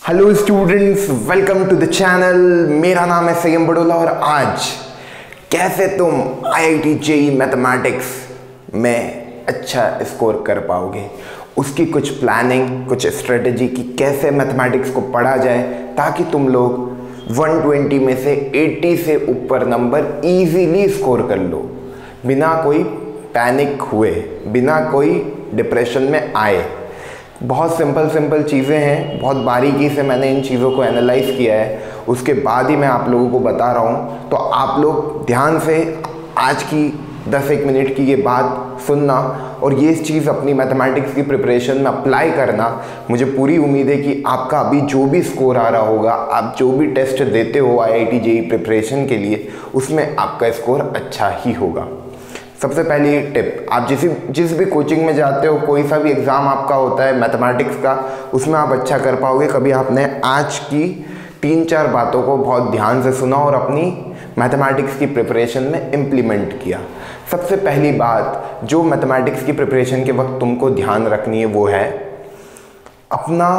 Hello students, welcome to the channel. मेरा नाम है सयम बड़ोला और आज कैसे तुम आईआईटी जेईई मैथमेटिक्स में अच्छा स्कोर कर पाओगे, उसकी कुछ प्लानिंग, कुछ स्ट्रेटजी कि कैसे मैथमेटिक्स को पढ़ा जाए ताकि तुम लोग 120 में से 80 से ऊपर नंबर इजीली स्कोर कर लो, बिना कोई पैनिक हुए, बिना कोई डिप्रेशन में आए। बहुत सिंपल चीज़ें हैं, बहुत बारीकी से मैंने इन चीज़ों को एनालाइज किया है, उसके बाद ही मैं आप लोगों को बता रहा हूँ। तो आप लोग ध्यान से आज की 10-1 मिनट की ये बात सुनना और ये चीज़ अपनी मैथमेटिक्स की प्रिपरेशन में अप्लाई करना। मुझे पूरी उम्मीद है कि आपका अभी जो भी स्कोर आ रहा होगा, आप जो भी टेस्ट देते हो आईआईटी जेईई प्रिपरेशन के लिए, उसमें आपका स्कोर अच्छा ही होगा। सबसे पहली टिप, आप जिस भी कोचिंग में जाते हो, कोई सा भी एग्ज़ाम आपका होता है मैथमेटिक्स का, उसमें आप अच्छा कर पाओगे कभी आपने आज की 3-4 बातों को बहुत ध्यान से सुना और अपनी मैथमेटिक्स की प्रिपरेशन में इम्प्लीमेंट किया। सबसे पहली बात जो मैथमेटिक्स की प्रिपरेशन के वक्त तुमको ध्यान रखनी है वो है अपना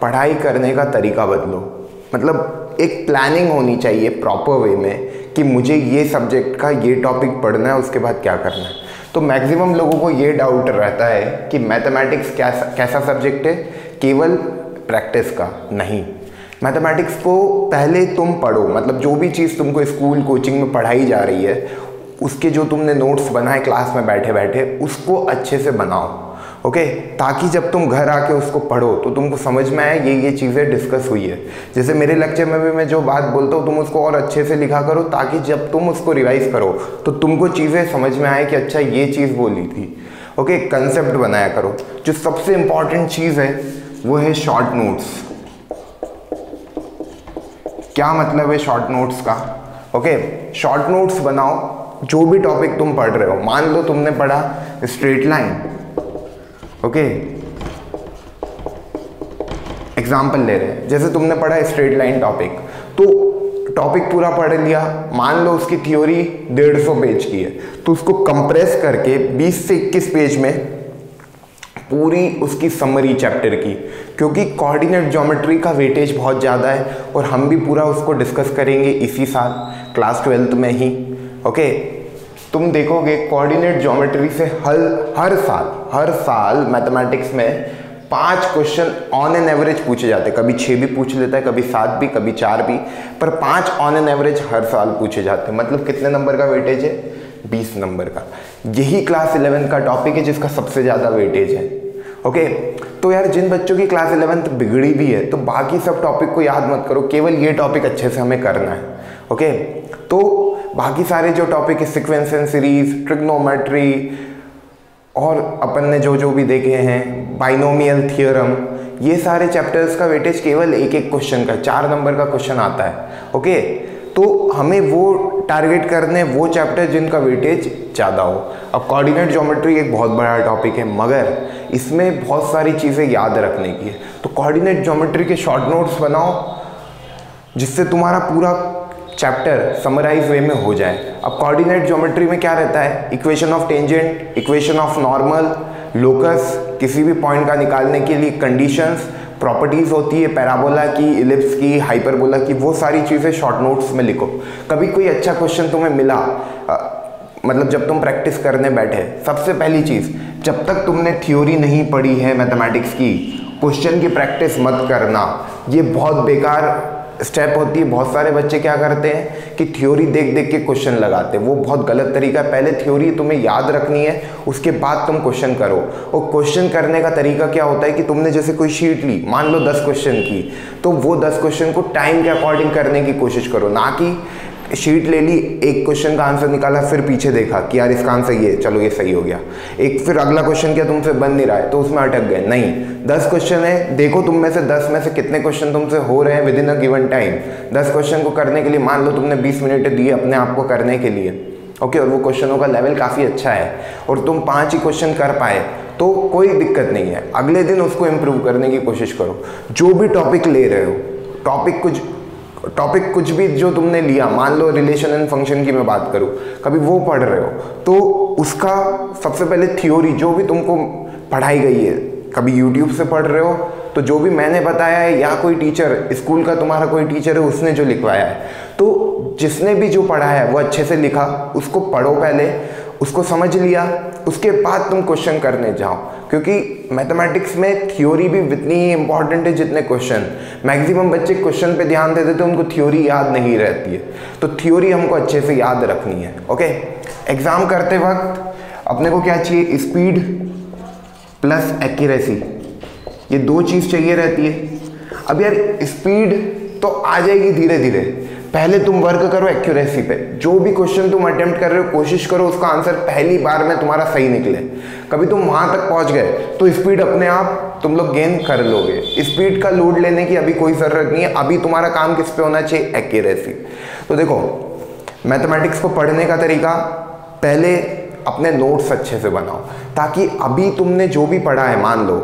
पढ़ाई करने का तरीका बदलो। मतलब एक प्लानिंग होनी चाहिए प्रॉपर वे में कि मुझे ये सब्जेक्ट का ये टॉपिक पढ़ना है, उसके बाद क्या करना है। तो मैक्सिमम लोगों को ये डाउट रहता है कि मैथमेटिक्स कैसा सब्जेक्ट है, केवल प्रैक्टिस का नहीं। मैथमेटिक्स को पहले तुम पढ़ो, मतलब जो भी चीज़ तुमको स्कूल कोचिंग में पढ़ाई जा रही है, उसके जो तुमने नोट्स बनाए क्लास में बैठे बैठे, उसको अच्छे से बनाओ, ओके, ताकि जब तुम घर आके उसको पढ़ो तो तुमको समझ में आए ये चीज़ें डिस्कस हुई है। जैसे मेरे लेक्चर में भी मैं जो बात बोलता हूँ तुम उसको और अच्छे से लिखा करो, ताकि जब तुम उसको रिवाइज करो तो तुमको चीज़ें समझ में आए कि अच्छा ये चीज़ बोली थी। ओके, कंसेप्ट बनाया करो। जो सबसे इम्पॉर्टेंट चीज़ है वो है शॉर्ट नोट्स। क्या मतलब है शॉर्ट नोट्स का? ओके, शॉर्ट नोट्स बनाओ। जो भी टॉपिक तुम पढ़ रहे हो, मान लो तुमने पढ़ा स्ट्रेट लाइन, ओके, एग्जाम्पल ले रहे हैं, जैसे तुमने पढ़ा स्ट्रेट लाइन टॉपिक, तो टॉपिक पूरा पढ़ लिया, मान लो उसकी थ्योरी 150 पेज की है, तो उसको कंप्रेस करके 20 से 21 पेज में पूरी उसकी समरी चैप्टर की, क्योंकि कोऑर्डिनेट ज्योमेट्री का वेटेज बहुत ज़्यादा है और हम भी पूरा उसको डिस्कस करेंगे इसी साल क्लास 12th में ही। ओके, तुम देखोगे कोऑर्डिनेट ज्योमेट्री से हर साल मैथमेटिक्स में 5 क्वेश्चन ऑन एन एवरेज पूछे जाते हैं। कभी 6 भी पूछ लेता है, कभी 7 भी, कभी 4 भी, पर 5 ऑन एन एवरेज हर साल पूछे जाते हैं। मतलब कितने नंबर का वेटेज है? 20 नंबर का। यही क्लास 11 का टॉपिक है जिसका सबसे ज़्यादा वेटेज है। ओके, तो यार जिन बच्चों की क्लास 11th बिगड़ी भी है तो बाकी सब टॉपिक को याद मत करो, केवल ये टॉपिक अच्छे से हमें करना है। ओके, तो बाकी सारे जो टॉपिक है, सीक्वेंस एंड सीरीज, ट्रिग्नोमेट्री और अपन ने जो भी देखे हैं, बाइनोमियल थियोरम, ये सारे चैप्टर्स का वेटेज केवल एक क्वेश्चन का 4 नंबर का क्वेश्चन आता है। ओके, तो हमें वो टारगेट करने वो चैप्टर जिनका वेटेज ज़्यादा हो। अब कोऑर्डिनेट ज्योमेट्री एक बहुत बड़ा टॉपिक है, मगर इसमें बहुत सारी चीज़ें याद रखने की है। तो कोऑर्डिनेट ज्योमेट्री के शॉर्ट नोट्स बनाओ जिससे तुम्हारा पूरा चैप्टर समराइज वे में हो जाए। अब कोऑर्डिनेट ज्योमेट्री में क्या रहता है? Equation of tangent, equation of normal, locus, किसी भी पॉइंट का निकालने के लिए कंडीशंस, प्रॉपर्टीज होती है पैराबोला की, इलिप्स की, हाइपरबोला की, वो सारी चीज़ें शॉर्ट नोट्स में लिखो। कभी कोई अच्छा क्वेश्चन तुम्हें मिला, मतलब जब तुम प्रैक्टिस करने बैठे, सबसे पहली चीज़, जब तक तुमने थ्योरी नहीं पढ़ी है मैथमेटिक्स की, क्वेश्चन की प्रैक्टिस मत करना। ये बहुत बेकार स्टेप होती है। बहुत सारे बच्चे क्या करते हैं कि थ्योरी देख देख के क्वेश्चन लगाते हैं, वो बहुत गलत तरीका है। पहले थ्योरी तुम्हें याद रखनी है, उसके बाद तुम क्वेश्चन करो। और क्वेश्चन करने का तरीका क्या होता है कि तुमने जैसे कोई शीट ली, मान लो 10 क्वेश्चन की, तो वो 10 क्वेश्चन को टाइम के अकॉर्डिंग करने की कोशिश करो, ना कि शीट ले ली, एक क्वेश्चन का आंसर निकाला, फिर पीछे देखा कि यार इसका आंसर ये, चलो ये सही हो गया, एक फिर अगला क्वेश्चन किया, तुमसे बन नहीं रहा है तो उसमें अटक गए। नहीं, 10 क्वेश्चन है, देखो तुम में से 10 में से कितने क्वेश्चन तुमसे हो रहे हैं with in a given time. 10 question को करने के लिए मान लो तुमने 20 मिनट दिए अपने आप को करने के लिए, ओके, और वो क्वेश्चनों का लेवल काफ़ी अच्छा है और तुम 5 ही क्वेश्चन कर पाए तो कोई दिक्कत नहीं है। अगले दिन उसको इम्प्रूव करने की कोशिश करो। जो भी टॉपिक ले रहे हो, टॉपिक कुछ भी जो तुमने लिया, मान लो रिलेशन एंड फंक्शन की मैं बात करूं, कभी वो पढ़ रहे हो तो उसका सबसे पहले थ्योरी जो भी तुमको पढ़ाई गई है, कभी यूट्यूब से पढ़ रहे हो तो जो भी मैंने बताया है या कोई टीचर, स्कूल का तुम्हारा कोई टीचर है उसने जो लिखवाया है, तो जिसने भी जो पढ़ा है वो अच्छे से लिखा, उसको पढ़ो पहले, उसको समझ लिया, उसके बाद तुम क्वेश्चन करने जाओ। क्योंकि मैथमेटिक्स में थ्योरी भी इतनी ही इंपॉर्टेंट है जितने क्वेश्चन। मैक्सिमम बच्चे क्वेश्चन पे ध्यान देते थे, उनको थ्योरी याद नहीं रहती है, तो थ्योरी हमको अच्छे से याद रखनी है। ओके, एग्जाम करते वक्त अपने को क्या चाहिए? स्पीड प्लस एक्यूरेसी, ये दो चीज़ चाहिए रहती है। अब यार स्पीड तो आ जाएगी धीरे धीरे, पहले तुम वर्क करो एक्यूरेसी पे। जो भी क्वेश्चन तुम अटेम्प्ट कर रहे हो कोशिश करो उसका आंसर पहली बार में तुम्हारा सही निकले। कभी तुम वहां तक पहुंच गए तो स्पीड अपने आप तुम लोग गेन कर लोगे। स्पीड का लोड लेने की अभी कोई ज़रूरत नहीं है, अभी तुम्हारा काम किस पे होना चाहिए? एक्यूरेसी। तो देखो, मैथमेटिक्स को पढ़ने का तरीका, पहले अपने नोट्स अच्छे से बनाओ, ताकि अभी तुमने जो भी पढ़ा है, मान लो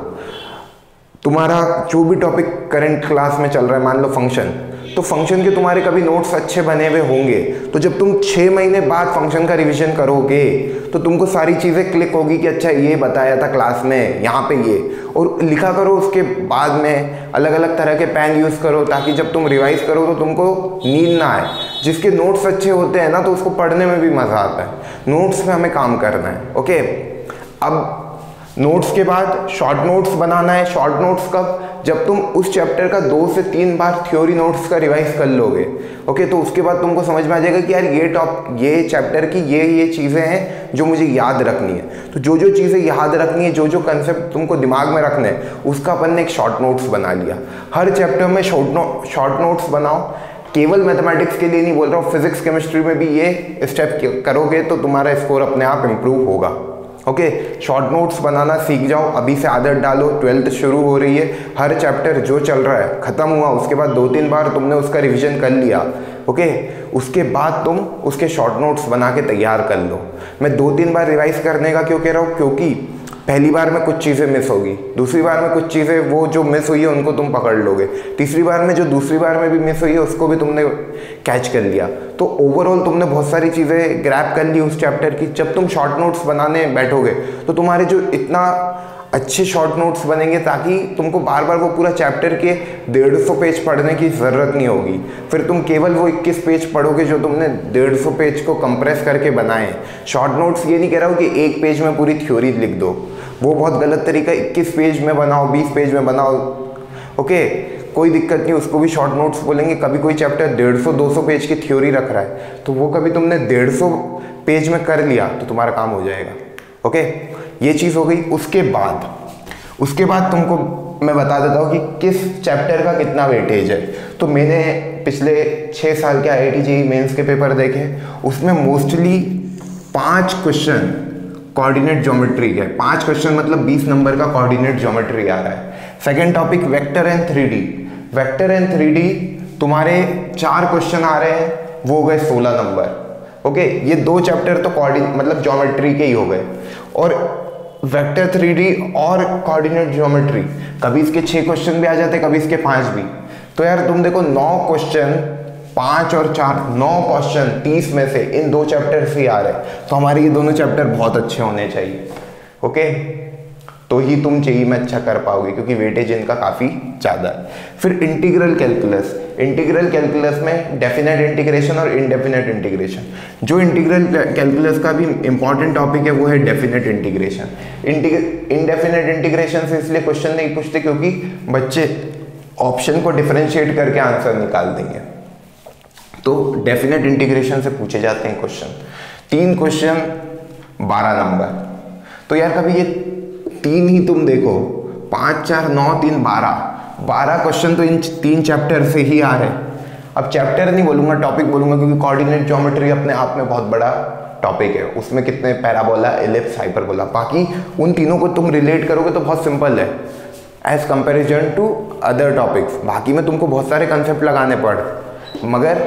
तुम्हारा जो भी टॉपिक करंट क्लास में चल रहा है, मान लो फंक्शन, तो फंक्शन के तुम्हारे कभी नोट्स अच्छे बने हुए होंगे, तो जब तुम 6 महीने बाद फंक्शन का रिवीजन करोगे तो तुमको सारी चीज़ें क्लिक होगी कि अच्छा ये बताया था क्लास में, यहाँ पे ये, और लिखा करो। उसके बाद में अलग अलग तरह के पेन यूज़ करो, ताकि जब तुम रिवाइज करो तो तुमको नींद ना आए। जिसके नोट्स अच्छे होते हैं ना, तो उसको पढ़ने में भी मज़ा आता है। नोट्स पे हमें काम करना है। ओके, अब नोट्स के बाद शॉर्ट नोट्स बनाना है। शॉर्ट नोट्स कब? जब तुम उस चैप्टर का 2 से 3 बार थ्योरी नोट्स का रिवाइज कर लोगे। ओके, तो उसके बाद तुमको समझ में आ जाएगा कि यार ये चैप्टर की ये चीज़ें हैं जो मुझे याद रखनी है। तो जो जो चीज़ें याद रखनी है, जो जो कंसेप्ट तुमको दिमाग में रखने हैं, उसका अपन ने एक शॉर्ट नोट्स बना लिया। हर चैप्टर में शॉर्ट नोट्स बनाओ। केवल मैथमेटिक्स के लिए नहीं बोल रहा हूँ, फिजिक्स केमिस्ट्री में भी ये स्टेप करोगे तो तुम्हारा स्कोर अपने आप इम्प्रूव होगा। ओके, शॉर्ट नोट्स बनाना सीख जाओ, अभी से आदत डालो। 12th शुरू हो रही है, हर चैप्टर जो चल रहा है ख़त्म हुआ, उसके बाद 2-3 बार तुमने उसका रिवीजन कर लिया। ओके, उसके बाद तुम उसके शॉर्ट नोट्स बना के तैयार कर लो। मैं 2-3 बार रिवाइज करने का क्यों कह रहा हूँ? क्योंकि पहली बार में कुछ चीज़ें मिस होगी, दूसरी बार में कुछ चीज़ें वो जो मिस हुई है उनको तुम पकड़ लोगे, तीसरी बार में जो दूसरी बार में भी मिस हुई है उसको भी तुमने कैच कर लिया। तो ओवरऑल तुमने बहुत सारी चीज़ें ग्रैब कर ली उस चैप्टर की। जब तुम शॉर्ट नोट्स बनाने बैठोगे तो तुम्हारे जो इतना अच्छे शॉर्ट नोट्स बनेंगे, ताकि तुमको बार बार वो पूरा चैप्टर के 150 पेज पढ़ने की ज़रूरत नहीं होगी। फिर तुम केवल वो 21 पेज पढ़ोगे जो तुमने 150 पेज को कंप्रेस करके बनाए। शॉर्ट नोट्स ये नहीं कह रहा हूँ कि एक पेज में पूरी थ्योरी लिख दो, वो बहुत गलत तरीका। 21 पेज में बनाओ, 20 पेज में बनाओ। ओके, कोई दिक्कत नहीं, उसको भी शॉर्ट नोट्स बोलेंगे। कभी कोई चैप्टर 150-200 पेज की थ्योरी रख रहा है, तो वो कभी तुमने 150 पेज में कर लिया तो तुम्हारा काम हो जाएगा। ओके, ये चीज़ हो गई। उसके बाद तुमको मैं बता देता हूँ कि किस चैप्टर का कितना वेटेज है। तो मैंने पिछले 6 साल के IIT JEE मेंस के पेपर देखे, उसमें मोस्टली 5 क्वेश्चन कोऑर्डिनेट ज्योमेट्री है। 5 क्वेश्चन मतलब 20 नंबर का कोऑर्डिनेट ज्योमेट्री आ रहा है। Second topic vector and 3D। Vector and 3D तुम्हारे 4 क्वेश्चन आ रहे हैं, वो हो गए 16 नंबर। ओके, ये 2 चैप्टर तो कोऑर्डिनेट मतलब ज्योमेट्री के ही हो गए। और वेक्टर 3D और कोऑर्डिनेट ज्योमेट्री, कभी इसके 6 क्वेश्चन भी आ जाते, कभी इसके 5 भी। तो यार तुम देखो 9 क्वेश्चन, 5 और 4, 9 क्वेश्चन 30 में से इन 2 चैप्टर से आ रहे हैं। तो हमारे ये दोनों चैप्टर बहुत अच्छे होने चाहिए। ओके, तो ही तुम JEE में अच्छा कर पाओगे, क्योंकि वेटेज इनका काफ़ी ज़्यादा है। फिर इंटीग्रल कैलकुलस। इंटीग्रल कैलकुलस में डेफिनेट इंटीग्रेशन और इनडेफिनेट इंटीग्रेशन। जो इंटीग्रल कैलकुलस का भी इंपॉर्टेंट टॉपिक है वो है डेफिनेट इंटीग्रेशन। इनडेफिनेट इंटीग्रेशन से इसलिए क्वेश्चन नहीं पूछते क्योंकि बच्चे ऑप्शन को डिफरेंशिएट करके आंसर निकाल देंगे, तो डेफिनेट इंटीग्रेशन से पूछे जाते हैं क्वेश्चन। 3 question 12 number. तो यार कभी ये 3 ही तुम देखो, 5, 4, 9, 3, 12 क्वेश्चन तो इन 3 चैप्टर से ही आ रहे हैं। अब चैप्टर नहीं बोलूंगा, टॉपिक बोलूंगा, क्योंकि कोऑर्डिनेट ज्योमेट्री अपने आप में बहुत बड़ा टॉपिक है। उसमें कितने पैराबोला, एलिप्स, हाइपरबोला, बाकी उन तीनों को तुम रिलेट करोगे तो बहुत सिंपल है as comparison to other topics. बाकी में तुमको बहुत सारे कंसेप्ट लगाने पड़, मगर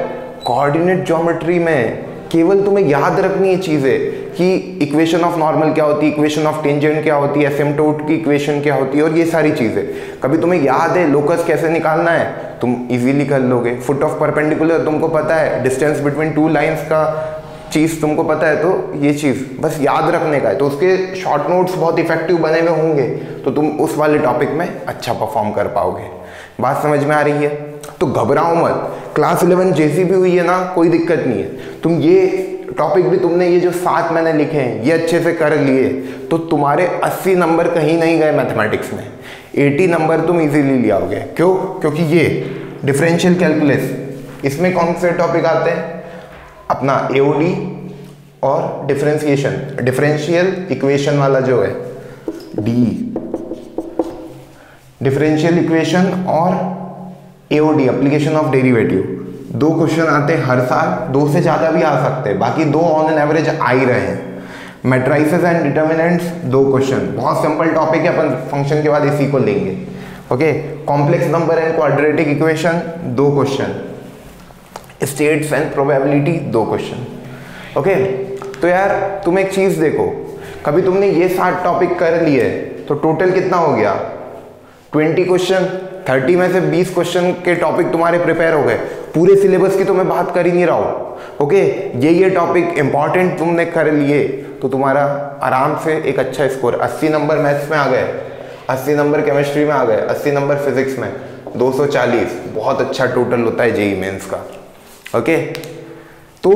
कोऑर्डिनेट ज्योमेट्री में केवल तुम्हें याद रखनी है चीज़ें कि इक्वेशन ऑफ नॉर्मल क्या होती है, इक्वेशन ऑफ टेंजेंट क्या होती है, एसिम्प्टोट की इक्वेशन क्या होती है, और ये सारी चीज़ें कभी तुम्हें याद है। लोकस कैसे निकालना है तुम इजीली कर लोगे। फुट ऑफ परपेंडिकुलर तुमको पता है, डिस्टेंस बिटवीन 2 लाइंस का चीज़ तुमको पता है तो ये चीज़ बस याद रखने का है, तो उसके शॉर्ट नोट्स बहुत इफेक्टिव बने हुए होंगे तो तुम उस वाले टॉपिक में अच्छा परफॉर्म कर पाओगे। बात समझ में आ रही है? तो घबराओ मत, क्लास 11 जैसी भी हुई है ना, कोई दिक्कत नहीं है। तुम ये टॉपिक भी तुमने ये जो 7 मैंने लिखे हैं ये अच्छे से कर लिए तो तुम्हारे 80 नंबर कहीं नहीं गए मैथमेटिक्स में, 80 नंबर तुम इजीली ले आओगे। क्यों? क्योंकि ये डिफरेंशियल कैलकुलस, इसमें कौन से टॉपिक आते हैं? अपना एओडी और डिफरेंशिएशन, डिफरेंशियल इक्वेशन वाला जो है डी, डिफरेंशियल इक्वेशन और AOD application of derivative, 2 question आते हैं हर साल, 2 से ज़्यादा भी आ सकते हैं, बाकी 2 ऑन एन एवरेज आ ही रहे हैं। मैट्राइसेस एंड डिटर्मिनेंट्स 2 क्वेश्चन, बहुत सिंपल टॉपिक है, अपन फंक्शन के बाद इसी को लेंगे। Okay, complex number and quadratic equation 2 question, states and probability 2 question. Okay, तो यार तुम एक चीज़ देखो, कभी तुमने ये 7 टॉपिक कर लिए तो टोटल कितना हो गया? 20 क्वेश्चन, 30 में से 20 क्वेश्चन के टॉपिक तुम्हारे प्रिपेयर हो गए। पूरे सिलेबस की तो मैं बात कर ही नहीं रहा हूँ। ओके, ये टॉपिक इंपॉर्टेंट तुमने कर लिए तो तुम्हारा आराम से एक अच्छा स्कोर, 80 नंबर मैथ्स में आ गए, 80 नंबर केमिस्ट्री में आ गए, 80 नंबर फिजिक्स में, 240, बहुत अच्छा टोटल होता है जेईई मेंस का। ओके, तो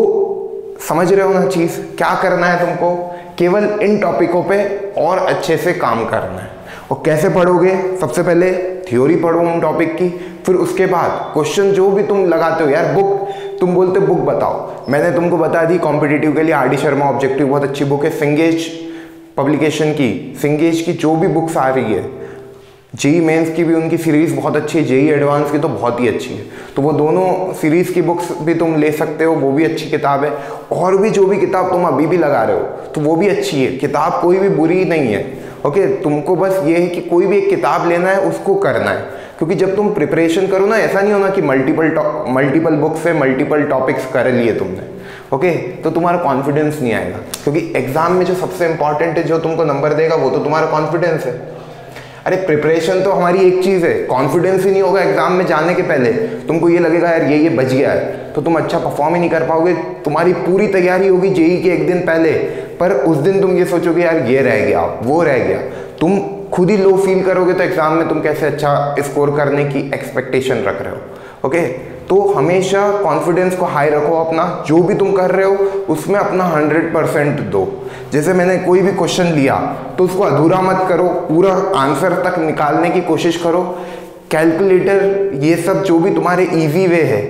समझ रहे हो ना चीज़? क्या करना है तुमको? केवल इन टॉपिकों पे और अच्छे से काम करना है। और कैसे पढ़ोगे? सबसे पहले थ्योरी पढ़ो उन टॉपिक की, फिर उसके बाद क्वेश्चन जो भी तुम लगाते हो, यार बुक, तुम बोलते बुक बताओ, मैंने तुमको बता दी कॉम्पिटिटिव के लिए आर डी शर्मा ऑब्जेक्टिव बहुत अच्छी बुक है, सिंगेज पब्लिकेशन की, सिंगेज की जो भी बुक्स आ रही है, जेईई मेंस की भी उनकी सीरीज़ बहुत अच्छी है, जेईई एडवांस की तो बहुत ही अच्छी है, तो वो दोनों सीरीज़ की बुक्स भी तुम ले सकते हो, वो भी अच्छी किताब है। और भी जो भी किताब तुम अभी भी लगा रहे हो तो वो भी अच्छी है, किताब कोई भी बुरी नहीं है। ओके, तुमको बस ये है कि कोई भी एक किताब लेना है, उसको करना है, क्योंकि जब तुम प्रिपरेशन करो ना, ऐसा नहीं होना कि मल्टीपल बुक्स से मल्टीपल टॉपिक्स कर लिए तुमने। ओके, तो तुम्हारा कॉन्फिडेंस नहीं आएगा, क्योंकि एग्जाम में जो सबसे इंपॉर्टेंट है, जो तुमको नंबर देगा वो तो तुम्हारा कॉन्फिडेंस है। अरे प्रिपरेशन तो हमारी एक चीज़ है, कॉन्फिडेंस ही नहीं होगा एग्जाम में जाने के पहले, तुमको ये लगेगा यार ये बच गया है, तो तुम अच्छा परफॉर्म ही नहीं कर पाओगे। तुम्हारी पूरी तैयारी होगी जेईई के एक दिन पहले, पर उस दिन तुम ये सोचोगे यार ये रह गया, वो रह गया, तुम खुद ही लो फील करोगे, तो एग्जाम में तुम कैसे अच्छा स्कोर करने की एक्सपेक्टेशन रख रहे हो। ओके, तो हमेशा कॉन्फिडेंस को हाई रखो अपना, जो भी तुम कर रहे हो उसमें अपना 100% दो। जैसे मैंने कोई भी क्वेश्चन लिया तो उसको अधूरा मत करो, पूरा आंसर तक निकालने की कोशिश करो। कैलकुलेटर ये सब जो भी तुम्हारे इजी वे है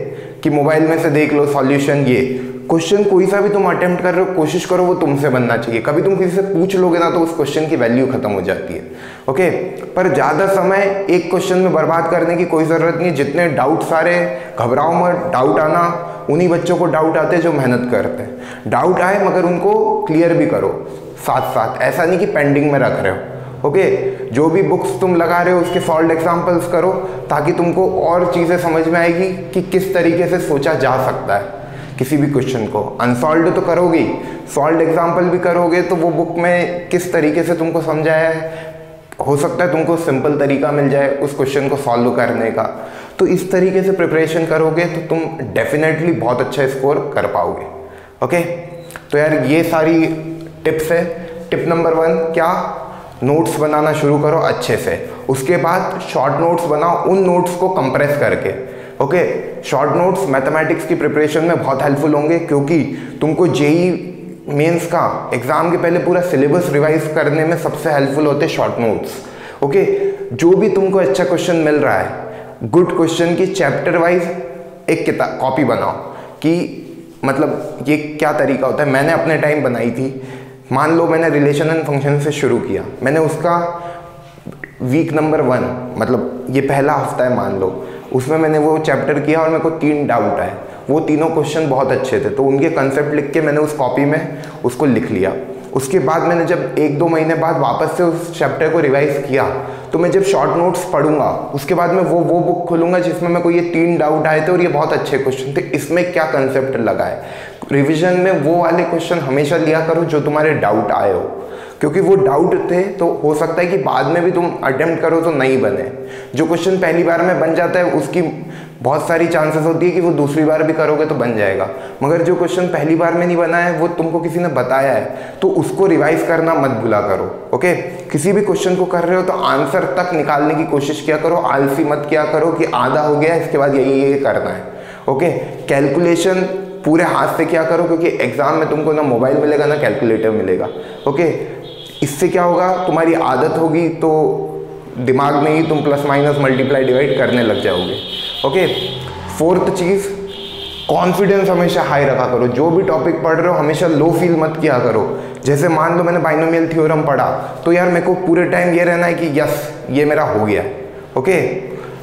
कि मोबाइल में से देख लो सॉल्यूशन, ये क्वेश्चन कोई सा भी तुम अटेम्प्ट कर रहे हो, कोशिश करो वो तुमसे बनना चाहिए। कभी तुम किसी से पूछ लोगे ना तो उस क्वेश्चन की वैल्यू खत्म हो जाती है। ओके, पर ज़्यादा समय एक क्वेश्चन में बर्बाद करने की कोई ज़रूरत नहीं। जितने डाउट सारे, घबराओ मत, डाउट आना उन्हीं बच्चों को डाउट आते हैं जो मेहनत करते हैं। डाउट आए मगर उनको क्लियर भी करो साथ साथ, ऐसा नहीं कि पेंडिंग में रख रहे हो। ओके, जो भी बुक्स तुम लगा रहे हो उसके सॉल्व एग्जाम्पल्स करो, ताकि तुमको और चीज़ें समझ में आएगी कि किस तरीके से सोचा जा सकता है किसी भी क्वेश्चन को। अनसॉल्व्ड तो करोगे, सॉल्व एग्जाम्पल भी करोगे, तो वो बुक में किस तरीके से तुमको समझाया है, हो सकता है तुमको सिंपल तरीका मिल जाए उस क्वेश्चन को सॉल्व करने का। तो इस तरीके से प्रिपरेशन करोगे तो तुम डेफिनेटली बहुत अच्छा स्कोर कर पाओगे। ओके, तो यार ये सारी टिप्स है। टिप नंबर 1 क्या? नोट्स बनाना शुरू करो अच्छे से, उसके बाद शॉर्ट नोट्स बनाओ, उन नोट्स को कंप्रेस करके। ओके, शॉर्ट नोट्स मैथमेटिक्स की प्रिपरेशन में बहुत हेल्पफुल होंगे, क्योंकि तुमको जेईई मेंस का एग्जाम के पहले पूरा सिलेबस रिवाइज करने में सबसे हेल्पफुल होते हैं शॉर्ट नोट्स। ओके, जो भी तुमको अच्छा क्वेश्चन मिल रहा है, गुड क्वेश्चन की चैप्टर वाइज एक किताब कॉपी बनाओ, कि मतलब ये क्या तरीका होता है। मैंने अपने टाइम बनाई थी, मान लो मैंने रिलेशन एंड फंक्शन से शुरू किया, मैंने उसका वीक नंबर 1 मतलब ये पहला हफ्ता है मान लो, उसमें मैंने वो चैप्टर किया और मेरे को 3 डाउट आए। वो तीनों क्वेश्चन बहुत अच्छे थे, तो उनके कंसेप्ट लिख के मैंने उस कॉपी में उसको लिख लिया। उसके बाद मैंने जब 1-2 महीने बाद वापस से उस चैप्टर को रिवाइज किया, तो मैं जब शॉर्ट नोट्स पढ़ूंगा उसके बाद मैं वो बुक खोलूंगा जिसमें मेरे को ये 3 डाउट आए थे और ये बहुत अच्छे क्वेश्चन थे, इसमें क्या कंसेप्ट लगा है, रिवीजन में वो वाले क्वेश्चन हमेशा लिया करो जो तुम्हारे डाउट आए हो, क्योंकि वो डाउट थे तो हो सकता है कि बाद में भी तुम अटेम्प्ट करो तो नहीं बने। जो क्वेश्चन पहली बार में बन जाता है उसकी बहुत सारी चांसेस होती है कि वो दूसरी बार भी करोगे तो बन जाएगा, मगर जो क्वेश्चन पहली बार में नहीं बना है वो तुमको किसी ने बताया है तो उसको रिवाइज करना मत भूला करो। ओके, किसी भी क्वेश्चन को कर रहे हो तो आंसर तक निकालने की कोशिश किया करो, आलसी मत किया करो कि आधा हो गया इसके बाद ये करना है। ओके, कैलकुलेशन पूरे हाथ से किया करो, क्योंकि एग्जाम में तुमको ना मोबाइल मिलेगा ना कैलकुलेटर मिलेगा। ओके, इससे क्या होगा, तुम्हारी आदत होगी तो दिमाग में ही तुम प्लस माइनस मल्टीप्लाई डिवाइड करने लग जाओगे। ओके, फोर्थ चीज़, कॉन्फिडेंस हमेशा हाई रखा करो। जो भी टॉपिक पढ़ रहे हो हमेशा लो फील मत किया करो। जैसे मान लो मैंने बाइनोमियल थ्योरम पढ़ा तो यार मेरे को पूरे टाइम ये रहना है कि यस ये मेरा हो गया। ओके,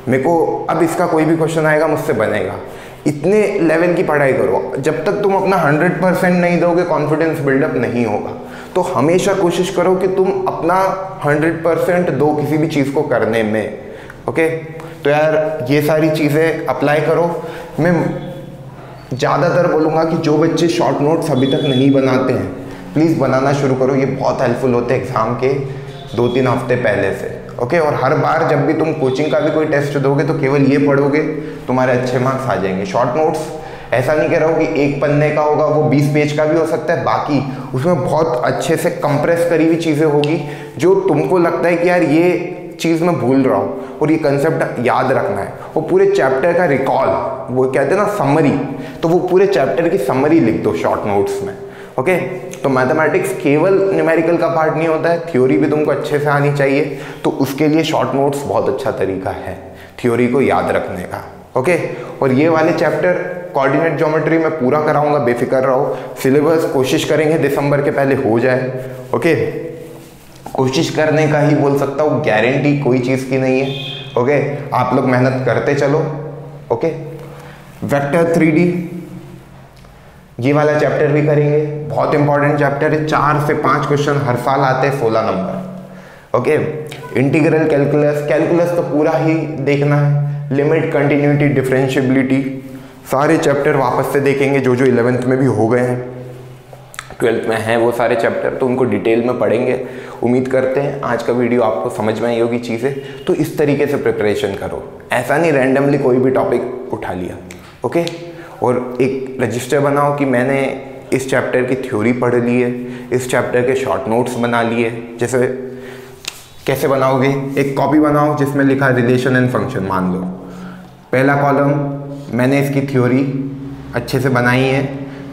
मेरे को अब इसका कोई भी क्वेश्चन आएगा मुझसे बनेगा, इतने लेवल की पढ़ाई करो। जब तक तुम अपना 100% नहीं दोगे कॉन्फिडेंस बिल्डअप नहीं होगा। तो हमेशा कोशिश करो कि तुम अपना 100% दो किसी भी चीज़ को करने में। ओके, तो यार ये सारी चीज़ें अप्लाई करो। मैं ज़्यादातर बोलूँगा कि जो बच्चे शॉर्ट नोट्स अभी तक नहीं बनाते हैं प्लीज़ बनाना शुरू करो, ये बहुत हेल्पफुल होते हैं एग्ज़ाम के 2-3 हफ्ते पहले से। ओके, और हर बार जब भी तुम कोचिंग का भी कोई टेस्ट दोगे तो केवल ये पढ़ोगे, तुम्हारे अच्छे मार्क्स आ जाएंगे। शॉर्ट नोट्स ऐसा नहीं कह रहा हूँ कि एक पन्ने का होगा, वो 20 पेज का भी हो सकता है, बाकी उसमें बहुत अच्छे से कंप्रेस करी हुई चीज़ें होगी जो तुमको लगता है कि यार ये चीज़ मैं भूल रहा हूँ और ये कंसेप्ट याद रखना है। वो पूरे चैप्टर का रिकॉल, वो कहते हैं ना समरी, तो वो पूरे चैप्टर की समरी लिख दो शॉर्ट नोट्स में। ओके, तो मैथमेटिक्स केवल न्यूमेरिकल का पार्ट नहीं होता है, थ्योरी भी तुमको अच्छे से आनी चाहिए, तो उसके लिए शॉर्ट नोट्स बहुत अच्छा तरीका है थ्योरी को याद रखने का। ओके, और ये वाले चैप्टर कोऑर्डिनेट ज्योमेट्री में पूरा कराऊंगा, बेफिक्र रहो। सिलेबस कोशिश करेंगे दिसंबर के पहले हो जाए। ओके, कोशिश करने का ही बोल सकता हूँ, गारंटी कोई चीज़ की नहीं है। ओके, आप लोग मेहनत करते चलो। ओके, वेक्टर 3D ये वाला चैप्टर भी करेंगे, बहुत इंपॉर्टेंट चैप्टर है। 4 से 5 क्वेश्चन हर साल आते हैं, 16 number. Okay, integral calculus, calculus तो पूरा ही देखना है। लिमिट, कंटिन्यूटी, डिफरेंशिएबिलिटी, सारे चैप्टर वापस से देखेंगे जो जो 11th में भी हो गए हैं, 12th में हैं वो सारे चैप्टर, तो उनको डिटेल में पढ़ेंगे। उम्मीद करते हैं आज का वीडियो आपको समझ में आई होगी चीज़ें। तो इस तरीके से प्रिपरेशन करो, ऐसा नहीं रैंडमली कोई भी टॉपिक उठा लिया। ओके, और एक रजिस्टर बनाओ कि मैंने इस चैप्टर की थ्योरी पढ़ ली है, इस चैप्टर के शॉर्ट नोट्स बना लिए। जैसे कैसे बनाओगे, एक कॉपी बनाओ जिसमें लिखा रिलेशन एंड फंक्शन। मान लो पहला कॉलम मैंने इसकी थ्योरी अच्छे से बनाई है,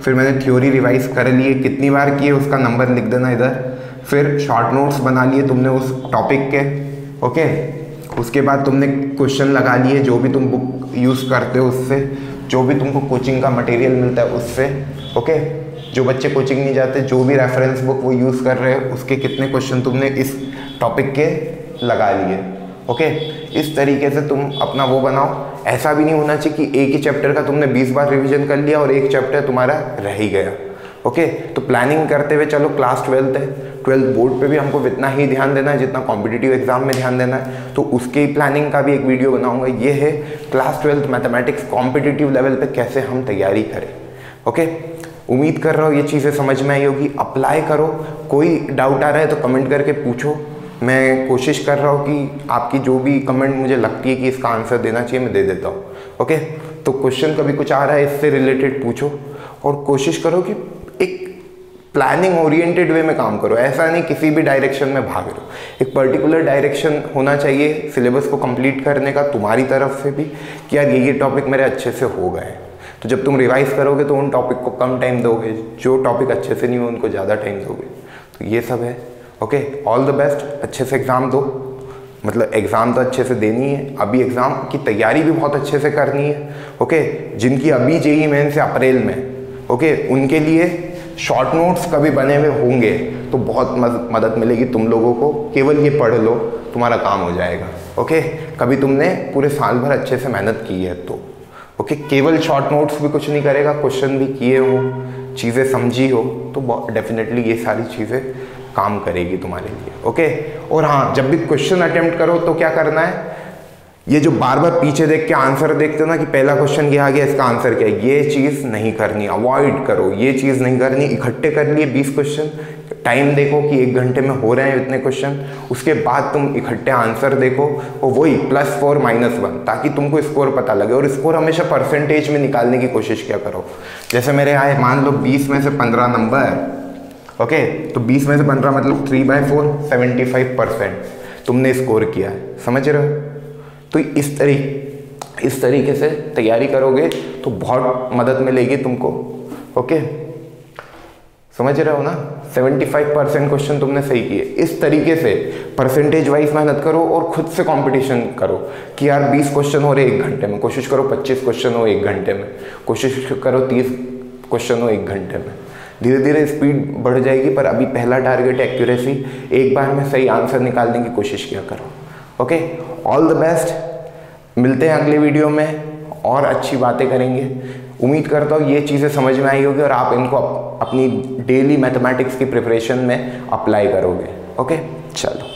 फिर मैंने थ्योरी रिवाइज कर ली है, कितनी बार की है उसका नंबर लिख देना इधर। फिर शॉर्ट नोट्स बना लिए तुमने उस टॉपिक के। ओके, उसके बाद तुमने क्वेश्चन लगा लिए जो भी तुम बुक यूज़ करते हो उससे, जो भी तुमको कोचिंग का मटेरियल मिलता है उससे। ओके, जो बच्चे कोचिंग नहीं जाते, जो भी रेफरेंस बुक वो यूज़ कर रहे हैं उसके कितने क्वेश्चन तुमने इस टॉपिक के लगा लिए। ओके, इस तरीके से तुम अपना वो बनाओ। ऐसा भी नहीं होना चाहिए कि एक ही चैप्टर का तुमने 20 बार रिवीजन कर लिया और एक चैप्टर तुम्हारा रह ही गया। ओके, तो प्लानिंग करते हुए चलो। क्लास 12th है, 12th बोर्ड पे भी हमको इतना ही ध्यान देना है जितना कॉम्पिटिटिव एग्जाम में ध्यान देना है, तो उसके प्लानिंग का भी एक वीडियो बनाऊंगा। ये है class 12th mathematics competitive level पे कैसे हम तैयारी करें। ओके, उम्मीद कर रहा हूँ ये चीज़ें समझ में आई होगी, अप्लाई करो। कोई डाउट आ रहा है तो कमेंट करके पूछो, मैं कोशिश कर रहा हूँ कि आपकी जो भी कमेंट मुझे लगती है कि इसका आंसर देना चाहिए मैं दे देता हूँ। ओके, तो क्वेश्चन कभी कुछ आ रहा है इससे रिलेटेड पूछो, और कोशिश करो कि एक प्लानिंग ओरिएंटेड वे में काम करो। ऐसा नहीं किसी भी डायरेक्शन में भाग रहे हो, एक पर्टिकुलर डायरेक्शन होना चाहिए सिलेबस को कंप्लीट करने का तुम्हारी तरफ से भी, कि यार ये टॉपिक मेरे अच्छे से हो गए। तो जब तुम रिवाइज करोगे तो उन टॉपिक को कम टाइम दोगे, जो टॉपिक अच्छे से नहीं हो उनको ज़्यादा टाइम दोगे। तो ये सब है। ओके, ऑल द बेस्ट, अच्छे से एग्ज़ाम दो। मतलब एग्ज़ाम तो अच्छे से देनी है, अभी एग्ज़ाम की तैयारी भी बहुत अच्छे से करनी है। ओके, जिनकी अभी जेईई मेन से अप्रैल में, ओके, उनके लिए शॉर्ट नोट्स कभी बने हुए होंगे तो बहुत मदद मिलेगी तुम लोगों को। केवल ये पढ़ लो, तुम्हारा काम हो जाएगा। ओके, कभी तुमने पूरे साल भर अच्छे से मेहनत की है तो। ओके, केवल शॉर्ट नोट्स भी कुछ नहीं करेगा, क्वेश्चन भी किए हो, चीज़ें समझी हो तो डेफिनेटली ये सारी चीज़ें काम करेगी तुम्हारे लिए। ओके, और हाँ, जब भी क्वेश्चन अटेम्प्ट करो तो क्या करना है, ये जो बार बार पीछे देख के आंसर देखते हो ना कि पहला क्वेश्चन ये आ गया, इसका आंसर क्या है, ये चीज़ नहीं करनी, अवॉइड करो, ये चीज़ नहीं करनी। इकट्ठे कर लिए 20 क्वेश्चन, टाइम देखो कि 1 घंटे में हो रहे हैं इतने क्वेश्चन, उसके बाद तुम इकट्ठे आंसर देखो और वही +4 -1, ताकि तुमको स्कोर पता लगे। और स्कोर हमेशा परसेंटेज में निकालने की कोशिश क्या करो। जैसे मेरे आए मान लो 20 में से 15 नंबर, ओके, तो 20 में से 15 मतलब 3/4 75% तुमने स्कोर किया है, समझ रहे हो। तो इस तरीके से तैयारी करोगे तो बहुत मदद मिलेगी तुमको, ओके, समझ रहे हो ना। 75% क्वेश्चन तुमने सही किए। इस तरीके से परसेंटेज वाइज मेहनत करो और खुद से कंपटीशन करो कि यार 20 क्वेश्चन हो रहे 1 घंटे में, कोशिश करो 25 क्वेश्चन हो 1 घंटे में, कोशिश करो 30 क्वेश्चन हो 1 घंटे में। धीरे धीरे स्पीड बढ़ जाएगी, पर अभी पहला टारगेट एक्यूरेसी, एक बार में सही आंसर निकालने की कोशिश किया करो। Okay, all the best. मिलते हैं अगले वीडियो में और अच्छी बातें करेंगे। उम्मीद करता हूँ ये चीज़ें समझ में आई होगी और आप इनको अपनी डेली मैथमेटिक्स की प्रिपरेशन में अप्लाई करोगे। ओके, चलो।